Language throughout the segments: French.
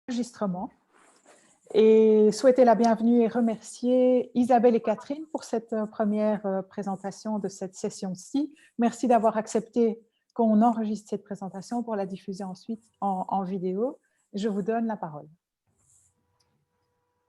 Enregistrement et souhaiter la bienvenue et remercier Isabelle et Catherine pour cette première présentation de cette session-ci. Merci d'avoir accepté qu'on enregistre cette présentation pour la diffuser ensuite en vidéo. Je vous donne la parole.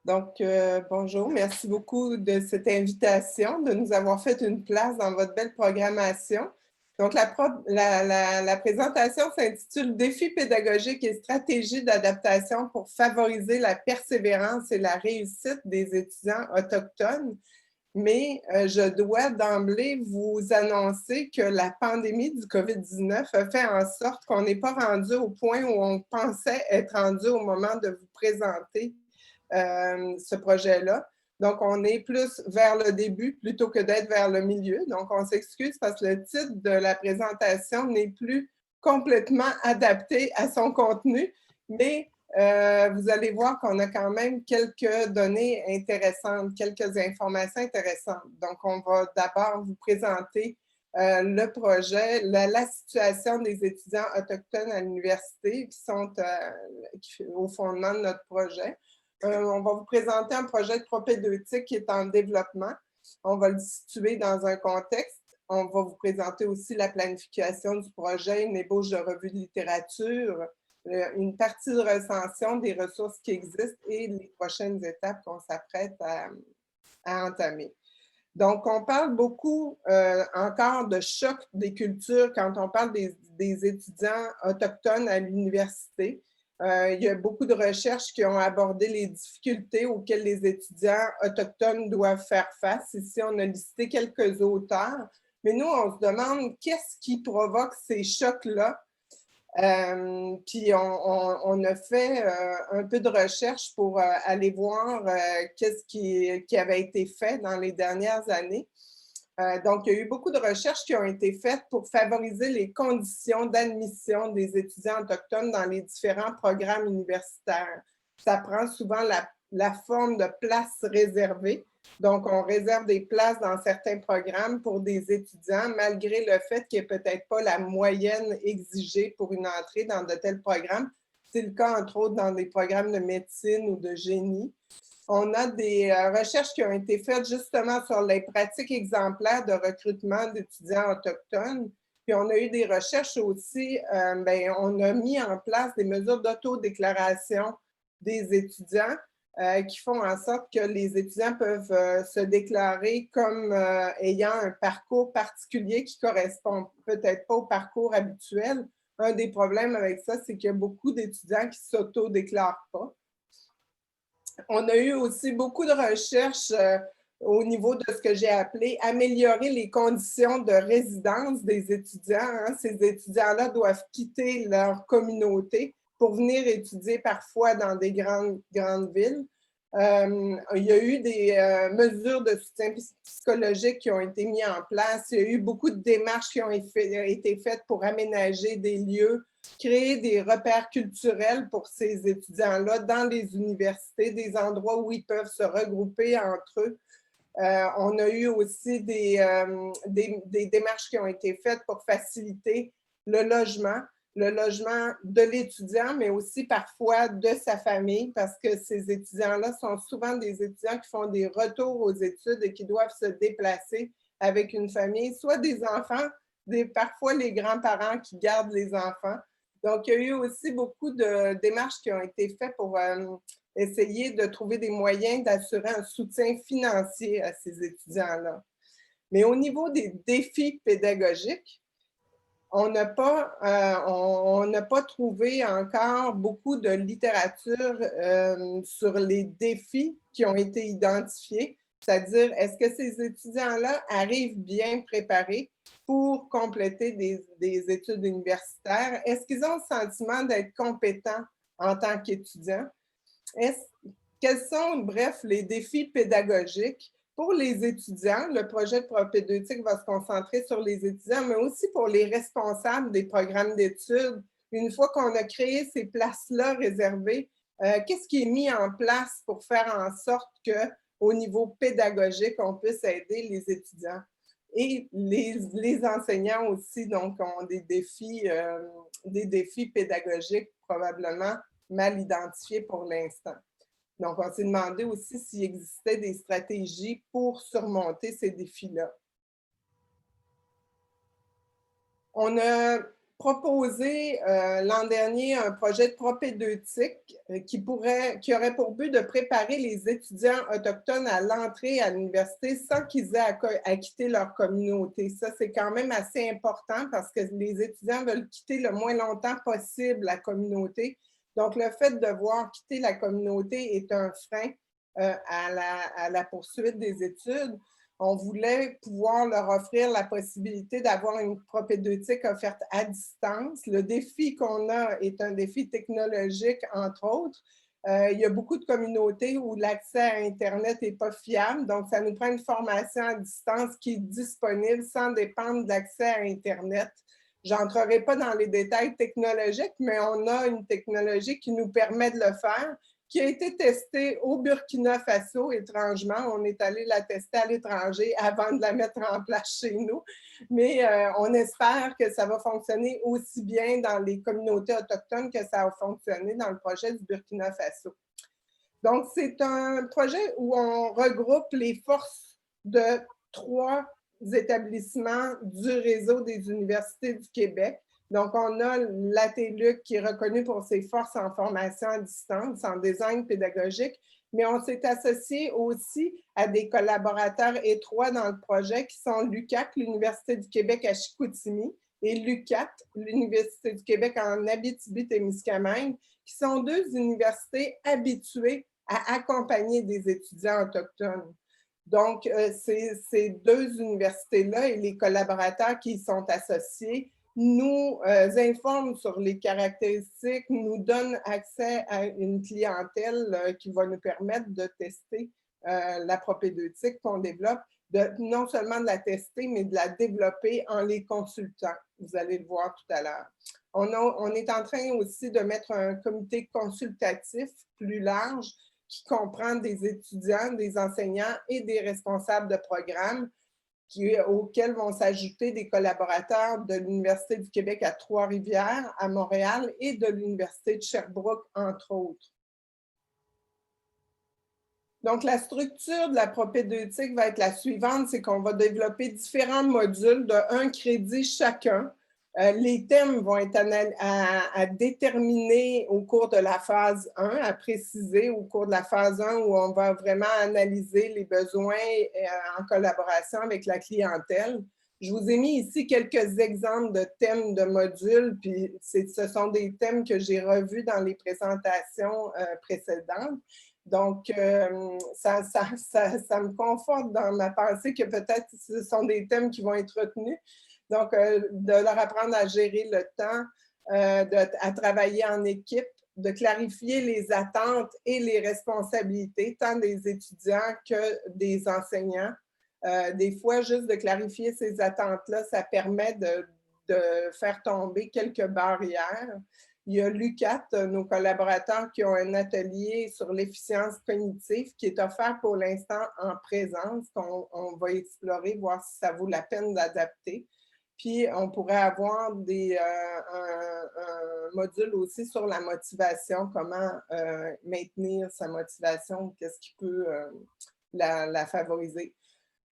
Donc, bonjour, merci beaucoup de cette invitation, de nous avoir fait une place dans votre belle programmation. Donc, la présentation s'intitule « Défis pédagogiques et stratégies d'adaptation pour favoriser la persévérance et la réussite des étudiants autochtones ». Mais je dois d'emblée vous annoncer que la pandémie du COVID-19 a fait en sorte qu'on n'est pas rendu au point où on pensait être rendu au moment de vous présenter ce projet-là. Donc, on est plus vers le début plutôt que d'être vers le milieu. Donc, on s'excuse parce que le titre de la présentation n'est plus complètement adapté à son contenu, mais vous allez voir qu'on a quand même quelques données intéressantes, quelques informations intéressantes. Donc, on va d'abord vous présenter le projet, la situation des étudiants autochtones à l'université qui sont au fondement de notre projet. On va vous présenter un projet de propédeutique qui est en développement. On va le situer dans un contexte. On va vous présenter aussi la planification du projet, une ébauche de revue de littérature, une partie de recension des ressources qui existent et les prochaines étapes qu'on s'apprête à entamer. Donc, on parle beaucoup encore de choc des cultures quand on parle des étudiants autochtones à l'université. Il y a beaucoup de recherches qui ont abordé les difficultés auxquelles les étudiants autochtones doivent faire face. Ici, on a listé quelques auteurs, mais nous, on se demande qu'est-ce qui provoque ces chocs-là. Puis on a fait un peu de recherche pour aller voir qu'est-ce qui avait été fait dans les dernières années. Donc, il y a eu beaucoup de recherches qui ont été faites pour favoriser les conditions d'admission des étudiants autochtones dans les différents programmes universitaires. Ça prend souvent la forme de places réservées. Donc, on réserve des places dans certains programmes pour des étudiants, malgré le fait qu'il n'y ait peut-être pas la moyenne exigée pour une entrée dans de tels programmes. C'est le cas, entre autres, dans des programmes de médecine ou de génie. On a des recherches qui ont été faites justement sur les pratiques exemplaires de recrutement d'étudiants autochtones. Puis on a eu des recherches aussi, on a mis en place des mesures d'autodéclaration des étudiants qui font en sorte que les étudiants peuvent se déclarer comme ayant un parcours particulier qui ne correspond peut-être pas au parcours habituel. Un des problèmes avec ça, c'est qu'il y a beaucoup d'étudiants qui ne s'autodéclarent pas. On a eu aussi beaucoup de recherches au niveau de ce que j'ai appelé améliorer les conditions de résidence des étudiants. Hein. Ces étudiants-là doivent quitter leur communauté pour venir étudier parfois dans des grandes villes. Il y a eu des mesures de soutien psychologique qui ont été mises en place. Il y a eu beaucoup de démarches qui ont été faites pour aménager des lieux, créer des repères culturels pour ces étudiants-là dans les universités, des endroits où ils peuvent se regrouper entre eux. On a eu aussi des démarches qui ont été faites pour faciliter le logement de l'étudiant, mais aussi parfois de sa famille, parce que ces étudiants-là sont souvent des étudiants qui font des retours aux études et qui doivent se déplacer avec une famille, soit des enfants, parfois les grands-parents qui gardent les enfants. Donc, il y a eu aussi beaucoup de démarches qui ont été faites pour essayer de trouver des moyens d'assurer un soutien financier à ces étudiants-là. Mais au niveau des défis pédagogiques, on n'a pas trouvé encore beaucoup de littérature sur les défis qui ont été identifiés, c'est-à-dire est-ce que ces étudiants-là arrivent bien préparés pour compléter des études universitaires? Est-ce qu'ils ont le sentiment d'être compétents en tant qu'étudiants? Quels sont, bref, les défis pédagogiques pour les étudiants? Le projet de propédeutique va se concentrer sur les étudiants, mais aussi pour les responsables des programmes d'études. Une fois qu'on a créé ces places-là réservées, qu'est-ce qui est mis en place pour faire en sorte qu'au niveau pédagogique, on puisse aider les étudiants? Et les enseignants aussi, donc, ont des défis pédagogiques probablement mal identifiés pour l'instant. Donc, on s'est demandé aussi s'il existait des stratégies pour surmonter ces défis-là. On a proposé l'an dernier un projet de propédeutique qui aurait pour but de préparer les étudiants autochtones à l'entrée à l'université sans qu'ils aient à quitter leur communauté. Ça, c'est quand même assez important parce que les étudiants veulent quitter le moins longtemps possible la communauté. Donc, le fait de devoir quitter la communauté est un frein à la poursuite des études. On voulait pouvoir leur offrir la possibilité d'avoir une propédeutique offerte à distance. Le défi qu'on a est un défi technologique, entre autres. Il y a beaucoup de communautés où l'accès à Internet n'est pas fiable, donc ça nous prend une formation à distance qui est disponible sans dépendre de l'accès à Internet. Je n'entrerai pas dans les détails technologiques, mais on a une technologie qui nous permet de le faire, qui a été testée au Burkina Faso, étrangement. On est allé la tester à l'étranger avant de la mettre en place chez nous. Mais on espère que ça va fonctionner aussi bien dans les communautés autochtones que ça a fonctionné dans le projet du Burkina Faso. Donc, c'est un projet où on regroupe les forces de 3 établissements du réseau des universités du Québec. Donc, on a l'ATLUC qui est reconnu pour ses forces en formation à distance, en design pédagogique, mais on s'est associé aussi à des collaborateurs étroits dans le projet qui sont l'UQAC, l'Université du Québec à Chicoutimi, et l'UQAT, l'Université du Québec en Abitibi-Témiscamingue, qui sont 2 universités habituées à accompagner des étudiants autochtones. Donc, ces 2 universités-là et les collaborateurs qui y sont associés nous informent sur les caractéristiques, nous donnent accès à une clientèle qui va nous permettre de tester la propédeutique qu'on développe, non seulement de la tester, mais de la développer en les consultant. Vous allez le voir tout à l'heure. On est en train aussi de mettre un comité consultatif plus large qui comprend des étudiants, des enseignants et des responsables de programme auxquels vont s'ajouter des collaborateurs de l'Université du Québec à Trois-Rivières, à Montréal et de l'Université de Sherbrooke, entre autres. Donc, la structure de la propédeutique va être la suivante, c'est qu'on va développer différents modules de 1 crédit chacun. Les thèmes vont être à déterminer au cours de la phase 1, à préciser au cours de la phase 1 où on va vraiment analyser les besoins en collaboration avec la clientèle. Je vous ai mis ici quelques exemples de thèmes de modules, puis ce sont des thèmes que j'ai revus dans les présentations précédentes. Donc, ça me conforte dans ma pensée que peut-être ce sont des thèmes qui vont être retenus. Donc, de leur apprendre à gérer le temps, à travailler en équipe, de clarifier les attentes et les responsabilités, tant des étudiants que des enseignants. Des fois, juste de clarifier ces attentes-là, ça permet de faire tomber quelques barrières. Il y a l'UQAT, nos collaborateurs qui ont un atelier sur l'efficience cognitive qui est offert pour l'instant en présence, qu'on va explorer, voir si ça vaut la peine d'adapter. Puis, on pourrait avoir un module aussi sur la motivation, comment maintenir sa motivation, qu'est-ce qui peut la favoriser.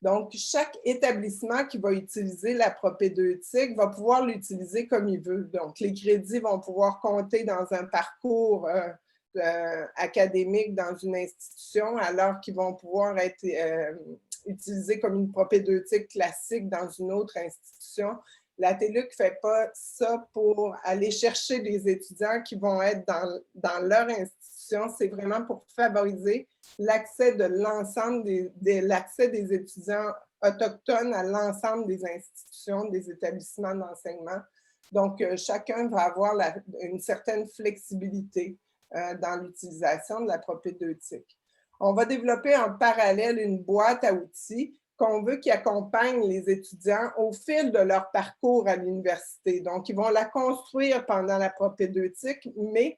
Donc, chaque établissement qui va utiliser la propédeutique va pouvoir l'utiliser comme il veut. Donc, les crédits vont pouvoir compter dans un parcours académique dans une institution, alors qu'ils vont pouvoir être utilisés comme une propédeutique classique dans une autre institution. La TELUC ne fait pas ça pour aller chercher des étudiants qui vont être dans leur institution. C'est vraiment pour favoriser l'accès de l'ensemble l'accès des étudiants autochtones à l'ensemble des institutions, des établissements d'enseignement. Donc, chacun va avoir une certaine flexibilité dans l'utilisation de la propédeutique. On va développer en parallèle une boîte à outils qu'on veut qui accompagne les étudiants au fil de leur parcours à l'université. Donc, ils vont la construire pendant la propédeutique, mais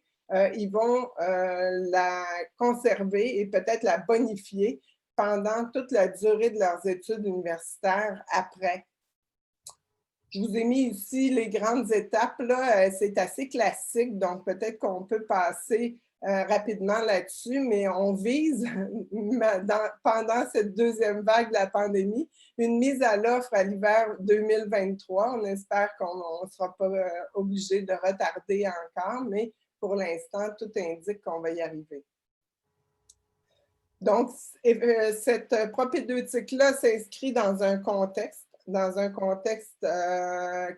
ils vont la conserver et peut-être la bonifier pendant toute la durée de leurs études universitaires après. Je vous ai mis ici les grandes étapes, là, c'est assez classique, donc peut-être qu'on peut passer rapidement là-dessus, mais on vise, pendant cette deuxième vague de la pandémie, une mise à l'offre à l'hiver 2023. On espère qu'on ne sera pas obligé de retarder encore, mais pour l'instant, tout indique qu'on va y arriver. Donc, cette propédeutique-là s'inscrit dans un contexte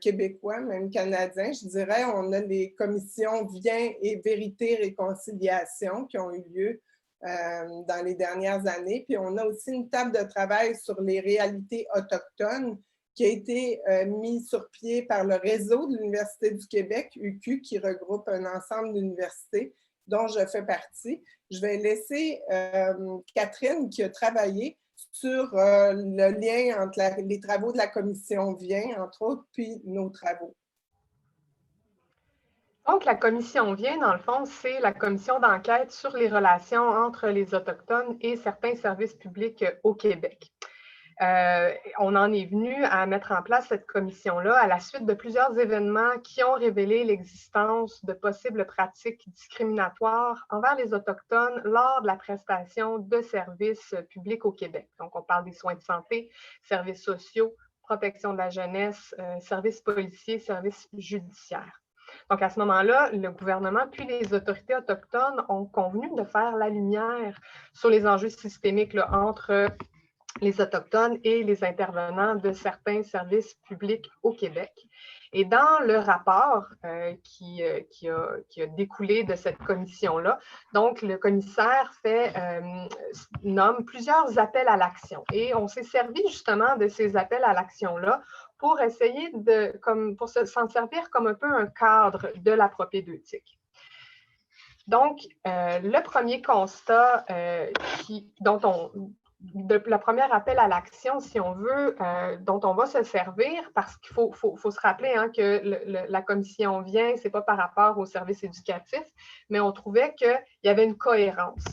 québécois, même canadien, je dirais. On a les commissions Viens et Vérité Réconciliation qui ont eu lieu dans les dernières années. Puis on a aussi une table de travail sur les réalités autochtones qui a été mise sur pied par le réseau de l'Université du Québec, UQ, qui regroupe un ensemble d'universités dont je fais partie. Je vais laisser Catherine qui a travaillé sur le lien entre les travaux de la commission Viens, entre autres, puis nos travaux. Donc, la commission Viens, dans le fond, c'est la commission d'enquête sur les relations entre les Autochtones et certains services publics au Québec. On en est venu à mettre en place cette commission-là à la suite de plusieurs événements qui ont révélé l'existence de possibles pratiques discriminatoires envers les Autochtones lors de la prestation de services publics au Québec. Donc, on parle des soins de santé, services sociaux, protection de la jeunesse, services policiers, services judiciaires. Donc, à ce moment-là, le gouvernement puis les autorités autochtones ont convenu de faire la lumière sur les enjeux systémiques là, entre les Autochtones et les intervenants de certains services publics au Québec. Et dans le rapport qui a découlé de cette commission-là, donc le commissaire nomme plusieurs appels à l'action. Et on s'est servi justement de ces appels à l'action-là pour essayer pour s'en servir comme un peu un cadre de la propédeutique. Donc, le premier constat le premier appel à l'action, si on veut, dont on va se servir, parce qu'il faut se rappeler que la commission Viens, ce n'est pas par rapport aux services éducatifs, mais on trouvait qu'il y avait une cohérence.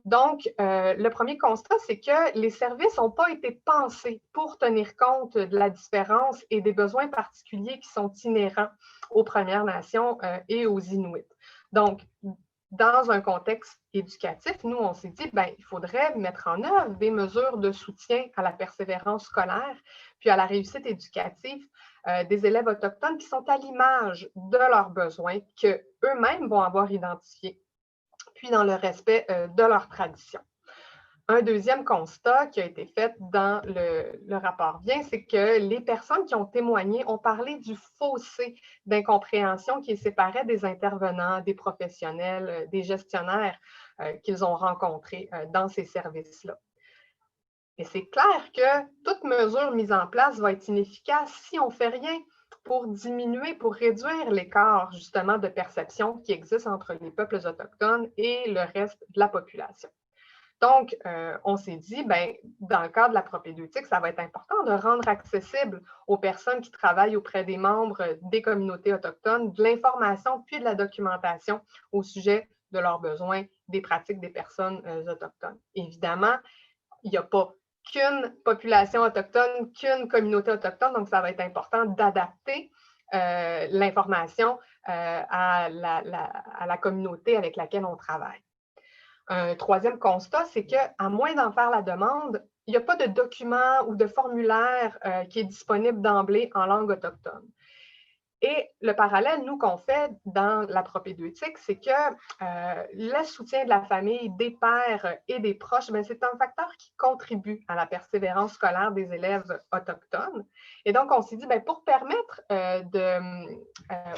Donc, le premier constat, c'est que les services n'ont pas été pensés pour tenir compte de la différence et des besoins particuliers qui sont inhérents aux Premières Nations et aux Inuits. Donc, dans un contexte éducatif, nous, on s'est dit, il faudrait mettre en œuvre des mesures de soutien à la persévérance scolaire, puis à la réussite éducative des élèves autochtones qui sont à l'image de leurs besoins qu'eux-mêmes vont avoir identifiés, puis dans le respect de leurs traditions. Un deuxième constat qui a été fait dans le rapport Viens, c'est que les personnes qui ont témoigné ont parlé du fossé d'incompréhension qui les séparait des intervenants, des professionnels, des gestionnaires qu'ils ont rencontrés dans ces services-là. Et c'est clair que toute mesure mise en place va être inefficace si on ne fait rien pour diminuer, pour réduire l'écart justement de perception qui existe entre les peuples autochtones et le reste de la population. Donc, on s'est dit, dans le cadre de la propédeutique, ça va être important de rendre accessible aux personnes qui travaillent auprès des membres des communautés autochtones de l'information puis de la documentation au sujet de leurs besoins, des pratiques des personnes autochtones. Évidemment, il n'y a pas qu'une population autochtone, qu'une communauté autochtone, donc ça va être important d'adapter l'information à la communauté avec laquelle on travaille. Un troisième constat, c'est qu'à moins d'en faire la demande, il n'y a pas de document ou de formulaire qui est disponible d'emblée en langue autochtone. Et le parallèle, nous, qu'on fait dans la propédeutique, c'est que le soutien de la famille, des pairs et des proches, c'est un facteur qui contribue à la persévérance scolaire des élèves autochtones. Et donc, on s'est dit, pour permettre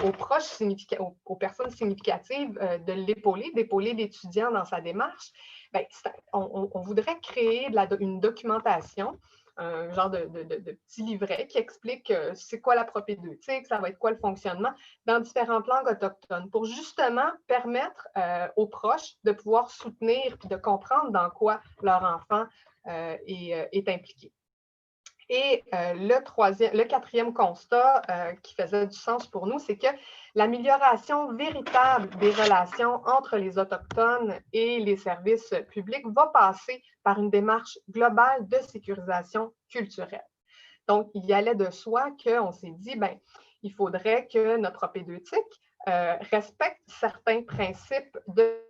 aux proches, aux personnes significatives de d'épauler l'étudiant dans sa démarche, on voudrait créer une documentation, un genre de petit livret qui explique c'est quoi la propédeutique, ça va être quoi le fonctionnement dans différentes langues autochtones pour justement permettre aux proches de pouvoir soutenir et de comprendre dans quoi leur enfant est impliqué. Et le quatrième constat qui faisait du sens pour nous, c'est que l'amélioration véritable des relations entre les Autochtones et les services publics va passer par une démarche globale de sécurisation culturelle. Donc, il y allait de soi qu'on s'est dit, ben, il faudrait que notre propédeutique respecte certains principes de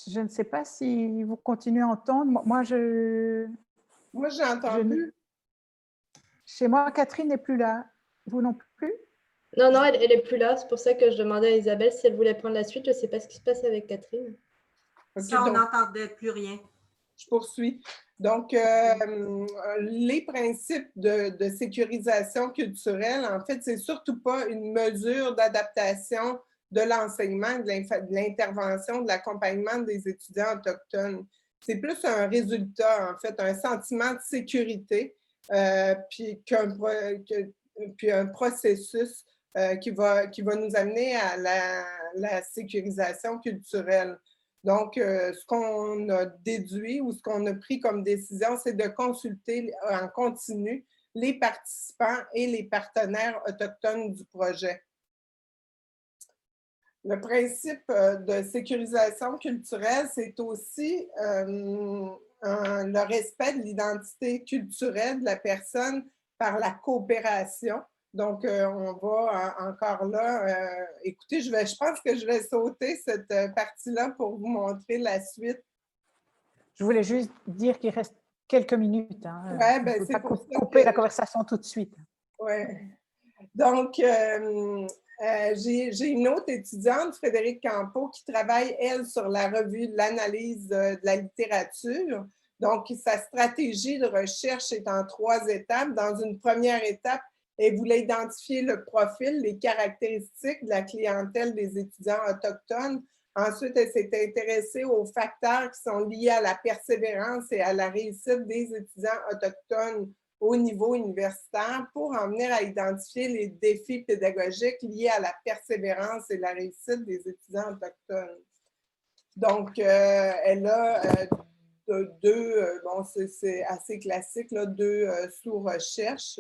Je ne sais pas si vous continuez à entendre. Moi, Moi, j'ai entendu. Chez moi, Catherine n'est plus là. Vous non plus? Non, non, elle n'est plus là. C'est pour ça que je demandais à Isabelle si elle voulait prendre la suite. Je ne sais pas ce qui se passe avec Catherine. Okay, ça, on n'entendait plus rien. Je poursuis. Donc, les principes de sécurisation culturelle, en fait, c'est surtout pas une mesure d'adaptation de l'enseignement, de l'intervention, de l'accompagnement des étudiants autochtones. C'est plus un résultat, en fait, un sentiment de sécurité, puis un processus qui va nous amener à la sécurisation culturelle. Donc, ce qu'on a déduit ou ce qu'on a pris comme décision, c'est de consulter en continu les participants et les partenaires autochtones du projet. Le principe de sécurisation culturelle, c'est aussi le respect de l'identité culturelle de la personne par la coopération. Donc, on va encore là, écoutez, je pense que je vais sauter cette partie-là pour vous montrer la suite. Je voulais juste dire qu'il reste quelques minutes. Hein. Ouais, on ben, ne peut c'est pas pour couper la conversation tout de suite. Oui. Donc, j'ai une autre étudiante, Frédérique Campeau, qui travaille, elle, sur la revue de l'analyse de la littérature. Donc, sa stratégie de recherche est en 3 étapes. Dans une première étape, elle voulait identifier le profil, les caractéristiques de la clientèle des étudiants autochtones. Ensuite, elle s'est intéressée aux facteurs qui sont liés à la persévérance et à la réussite des étudiants autochtones au niveau universitaire pour en venir à identifier les défis pédagogiques liés à la persévérance et la réussite des étudiants autochtones. Donc, elle a bon, c'est assez classique, là, 2 sous-recherches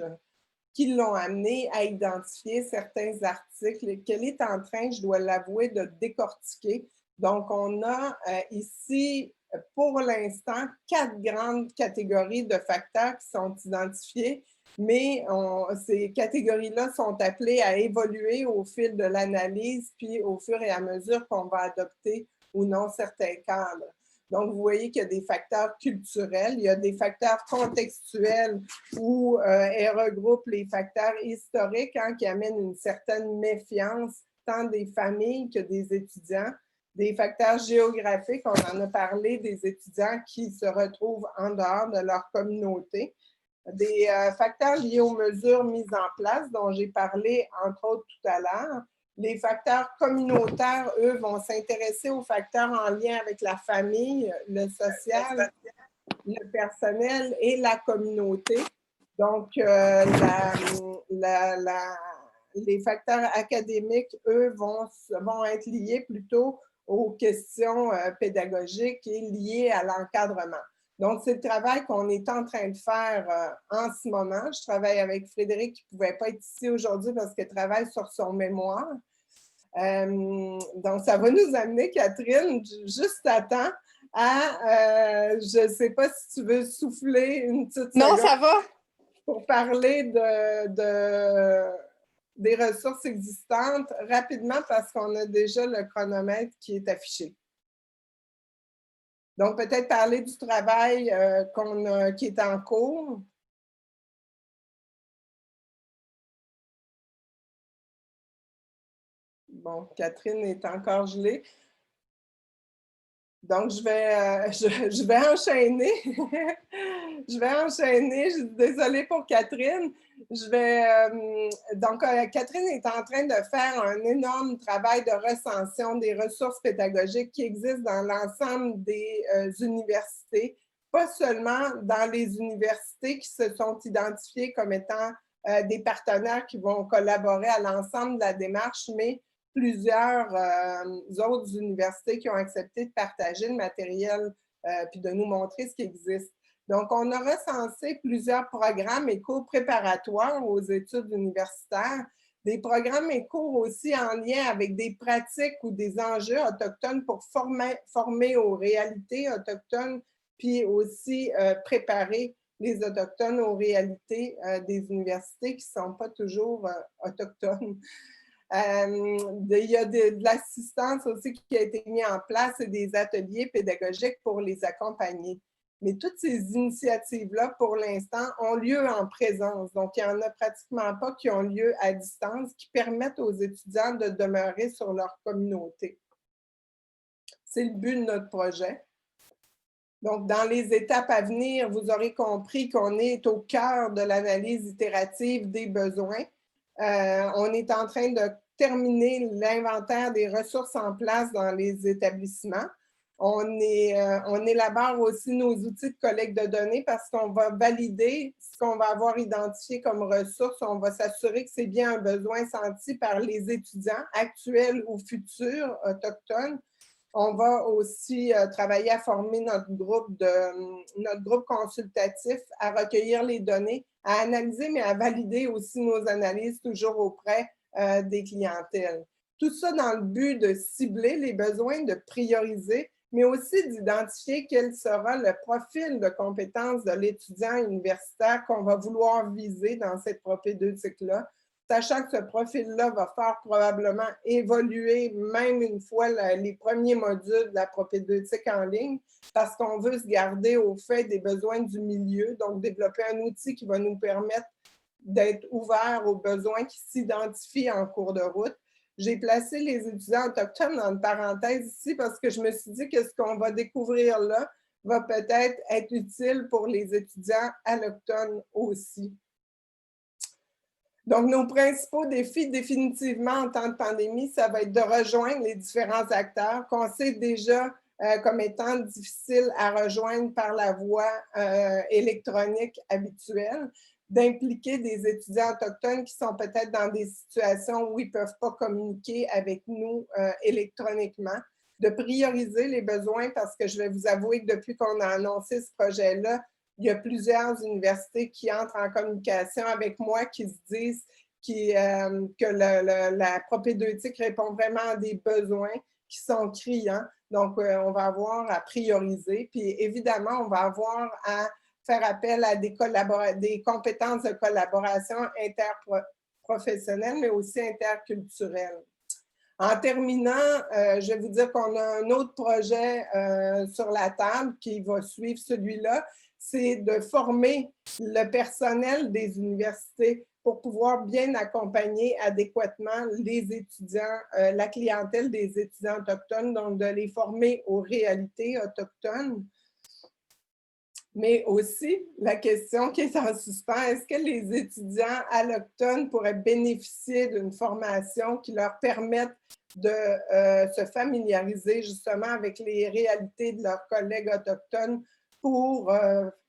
qui l'ont amené à identifier certains articles qu'elle est en train, je dois l'avouer, de décortiquer. Donc, on a ici, pour l'instant, 4 grandes catégories de facteurs qui sont identifiés, mais ces catégories-là sont appelées à évoluer au fil de l'analyse, puis au fur et à mesure qu'on va adopter ou non certains cadres. Donc, vous voyez qu'il y a des facteurs culturels, il y a des facteurs contextuels où elle regroupe les facteurs historiques qui amènent une certaine méfiance tant des familles que des étudiants. Des facteurs géographiques, on en a parlé, des étudiants qui se retrouvent en dehors de leur communauté. Des facteurs liés aux mesures mises en place dont j'ai parlé entre autres tout à l'heure. Les facteurs communautaires, eux, vont s'intéresser aux facteurs en lien avec la famille, le social, le personnel et la communauté. Donc, les facteurs académiques, eux, vont être liés plutôt aux questions pédagogiques et liées à l'encadrement. Donc, c'est le travail qu'on est en train de faire en ce moment. Je travaille avec Frédérique qui ne pouvait pas être ici aujourd'hui parce qu'elle travaille sur son mémoire. Donc, ça va nous amener, Catherine, juste à temps je ne sais pas si tu veux souffler une petite seconde. Non, ça va. Pour parler des ressources existantes rapidement parce qu'on a déjà le chronomètre qui est affiché. Donc, peut-être parler du travail qui est en cours. Bon, Catherine est encore gelée. Donc, je vais enchaîner. Je vais enchaîner. Je suis désolée pour Catherine. Donc, Catherine est en train de faire un énorme travail de recension des ressources pédagogiques qui existent dans l'ensemble des universités, pas seulement dans les universités qui se sont identifiées comme étant des partenaires qui vont collaborer à l'ensemble de la démarche, mais plusieurs autres universités qui ont accepté de partager le matériel puis de nous montrer ce qui existe. Donc, on a recensé plusieurs programmes et cours préparatoires aux études universitaires, des programmes et cours aussi en lien avec des pratiques ou des enjeux autochtones pour former aux réalités autochtones, puis aussi préparer les Autochtones aux réalités des universités qui ne sont pas toujours autochtones. Il y a de l'assistance aussi qui a été mise en place et des ateliers pédagogiques pour les accompagner. Mais toutes ces initiatives-là, pour l'instant, ont lieu en présence. Donc, il n'y en a pratiquement pas qui ont lieu à distance, qui permettent aux étudiants de demeurer sur leur communauté. C'est le but de notre projet. Donc, dans les étapes à venir, vous aurez compris qu'on est au cœur de l'analyse itérative des besoins. On est en train de terminer l'inventaire des ressources en place dans les établissements. On élabore aussi nos outils de collecte de données parce qu'on va valider ce qu'on va avoir identifié comme ressources. On va s'assurer que c'est bien un besoin senti par les étudiants actuels ou futurs autochtones. On va aussi travailler à former notre groupe consultatif, à recueillir les données, à analyser, mais à valider aussi nos analyses toujours auprès des clientèles. Tout ça dans le but de cibler les besoins, de prioriser, mais aussi d'identifier quel sera le profil de compétences de l'étudiant universitaire qu'on va vouloir viser dans cette propédeutique-là, sachant que ce profil-là va fort probablement évoluer même une fois les premiers modules de la propédeutique en ligne, parce qu'on veut se garder au fait des besoins du milieu, donc développer un outil qui va nous permettre d'être ouvert aux besoins qui s'identifient en cours de route. J'ai placé les étudiants autochtones dans une parenthèse ici parce que je me suis dit que ce qu'on va découvrir là va peut-être être utile pour les étudiants allochtones aussi. Donc, nos principaux défis, définitivement, en temps de pandémie, ça va être de rejoindre les différents acteurs qu'on sait déjà comme étant difficiles à rejoindre par la voie électronique habituelle, d'impliquer des étudiants autochtones qui sont peut-être dans des situations où ils ne peuvent pas communiquer avec nous électroniquement, de prioriser les besoins parce que je vais vous avouer que depuis qu'on a annoncé ce projet-là, il y a plusieurs universités qui entrent en communication avec moi qui se disent que la propédeutique répond vraiment à des besoins qui sont criants. Donc, on va avoir à prioriser. Puis, évidemment, on va avoir à faire appel à des compétences de collaboration interprofessionnelle, mais aussi interculturelle. En terminant, je vais vous dire qu'on a un autre projet sur la table qui va suivre celui-là, c'est de former le personnel des universités pour pouvoir bien accompagner adéquatement les étudiants, la clientèle des étudiants autochtones, donc de les former aux réalités autochtones. Mais aussi, la question qui est en suspens, est-ce que les étudiants allochtones pourraient bénéficier d'une formation qui leur permette de se familiariser justement avec les réalités de leurs collègues autochtones pour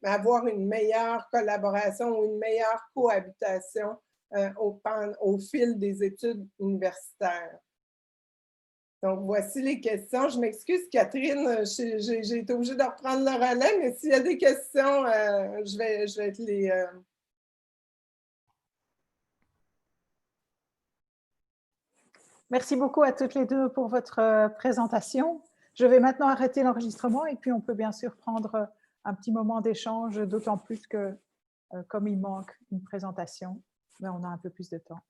avoir une meilleure collaboration ou une meilleure cohabitation au fil des études universitaires? Donc, voici les questions. Je m'excuse, Catherine, j'ai été obligée de reprendre le relais, mais s'il y a des questions, je vais te les... Merci beaucoup à toutes les deux pour votre présentation. Je vais maintenant arrêter l'enregistrement et puis on peut bien sûr prendre un petit moment d'échange, d'autant plus que comme il manque une présentation, on a un peu plus de temps.